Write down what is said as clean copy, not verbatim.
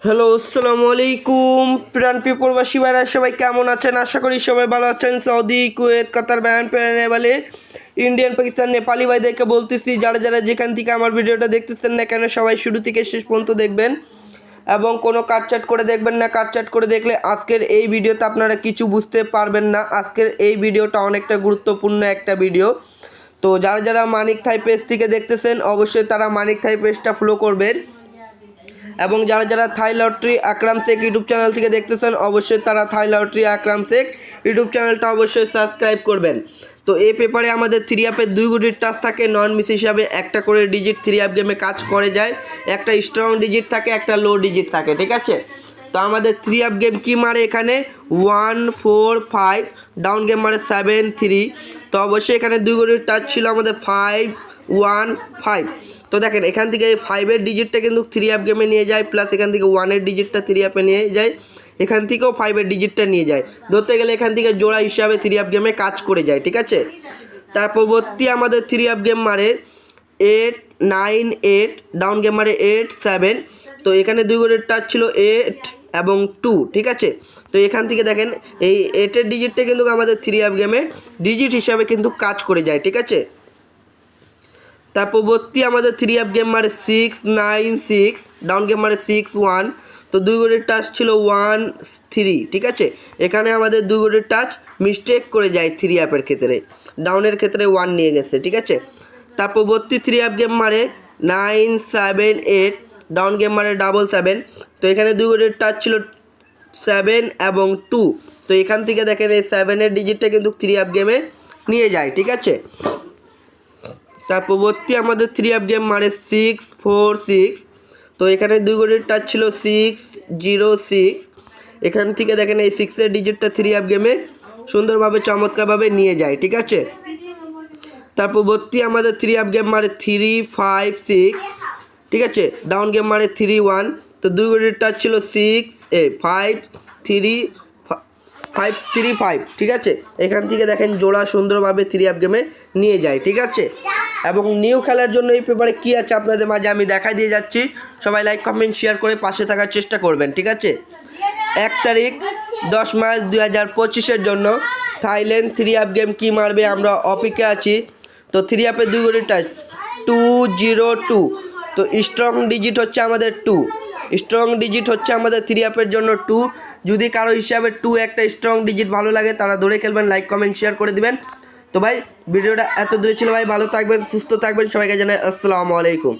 Hello, আসসালামু আলাইকুম প্রাণপ্রিয় প্রবাসী ভাইরা, সবাই কেমন আছেন? আশা করি সবাই ভালো আছেন। সৌদি, কুয়েত, কাতার, বাহরাইন, নেপালে, ইন্ডিয়ান, পাকিস্তান, নেপালি ভাইদেরকে বলতেছি, যারা যারা যেখান থেকে আমার ভিডিওটা দেখতেছেন না কেন, সবাই শুরু থেকে শেষ পর্যন্ত দেখবেন এবং কোনো কাটচাট করে দেখবেন না। কাটচাট করে দেখলে আজকের এই ভিডিওতে আপনারা কিছু বুঝতে পারবেন না। আজকের এই ভিডিওটা অনেকটা গুরুত্বপূর্ণ একটা ভিডিও। তো যারা যারা মানিক থাই পেজ থেকে দেখতেছেন, অবশ্যই তারা মানিক থাই পেজটা ফলো করবেন এবং যারা যারা থাই লটারি আকরাম শেখ ইউটিউব চ্যানেল থেকে দেখতেছেন, অবশ্যই তারা থাই লটারি আকরাম শেখ ইউটিউব চ্যানেলটা অবশ্যই সাবস্ক্রাইব করবেন। তো এই পেপারে আমাদের 3 অ্যাপের 2 গুটির টাচ থাকে। নন মিস হিসাবে একটা করে ডিজিট 3 অ্যাপ গেমে কাজ করে যায়। একটা স্ট্রং ডিজিট থাকে, একটা লো ডিজিট থাকে, ঠিক আছে? তো আমাদের 3 অ্যাপ গেম কী মারে এখানে 1 4 5, ডাউন গেম মারে 7 3। তো অবশ্যই এখানে 2 গুটির টাচ ছিল আমাদের 5 1 5। তো দেখেন এখান থেকে এই 5-এর ডিজিটটা কিন্তু 3 অ্যাপ গেমে নিয়ে যায়, প্লাস এখান থেকে 1-এর ডিজিটটা 3 অ্যাপে নিয়ে যায়, এখান থেকেও 5-এর ডিজিটটা নিয়ে যায়। ধরতে গেলে এখান থেকে জোড়া হিসাবে 3 অ্যাপ গেমে কাজ করে যায়, ঠিক আছে? তার পরবর্তী আমাদের 3 অ্যাপ গেম মারে 8 9 8, ডাউন গেম মারে 8 7। তো এখানে 2 গুটির টাচ ছিল 8 এবং 2, ঠিক আছে? তো এখান থেকে দেখেন এই 8-এর ডিজিটটা কিন্তু আমাদের 3 অ্যাপ গেমে ডিজিট হিসাবে কিন্তু কাজ করে যায়, ঠিক আছে? তার পরবর্তী আমাদের 3 অ্যাপ গেম মারে 6 9 6, ডাউন গেম মারে 6 1। তো 2 গুটির টাচ ছিল 1 3, ঠিক আছে? এখানে আমাদের 2 গুটির টাচ মিস্টেক করে যায় 3 অ্যাপের ক্ষেত্রে, ডাউনের ক্ষেত্রে 1 নিয়ে গেছে, ঠিক আছে? তার পরবর্তী 3 অ্যাপ গেম মারে 9 7 8, ডাউন গেম মারে 7 তো এখানে 2 গুটির টাচ ছিল 7 এবং 2। তো এখান থেকে দেখেন এই 7-এর ডিজিটটা কিন্তু 3 অ্যাপ গেমে নিয়ে যায়, ঠিক আছে? তার পরবর্তী আমাদের 3 অ্যাপ গেম মারে 6 4 6। তো এখানে 2 গুটির টাচ ছিল 6 0 6। এখান থেকে দেখেন এই 6-এর ডিজিটটা 3 অ্যাপ গেমে সুন্দরভাবে চমৎকারভাবে নিয়ে যায়, ঠিক আছে? তার পরবর্তী আমাদের 3 অ্যাপ গেম মারে 3 5 6, ঠিক আছে? ডাউন গেম মারে 3 1। তো 2 গুটির টাচ ছিল 5 3 5 3 5, ঠিক আছে? এখান থেকে দেখেন জোড়া সুন্দরভাবে 3 অ্যাপ গেমে নিয়ে যায়, ঠিক আছে? এবং নিউ খেলার জন্য এই পেপারে কী আছে আপনাদের মাঝে আমি দেখাই দিয়ে যাচ্ছি। সবাই লাইক কমেন্ট শেয়ার করে পাশে থাকার চেষ্টা করবেন, ঠিক আছে? 1 তারিখ 10 মার্চ 2025-এর জন্য থাইল্যান্ড 3 অ্যাপ গেম কী মারবে আমরা অপেক্ষা আছি। তো 3 অ্যাপের 2 গুটির টাচ 2 0 2। তো স্ট্রং ডিজিট হচ্ছে আমাদের 2, স্ট্রং ডিজিট হচ্ছে আমাদের 3 অ্যাপের জন্য 2। যদি কারো হিসাবে 2 একটা স্ট্রং ডিজিট ভালো লাগে তারা ধরে খেলবেন, লাইক কমেন্ট শেয়ার করে দিবেন। তো ভাই ভিডিওটা এত দূরে ছিল ভাই, ভালো থাকবেন, সুস্থ থাকবেন, সবাইকে জানাই আসসালামু আলাইকুম।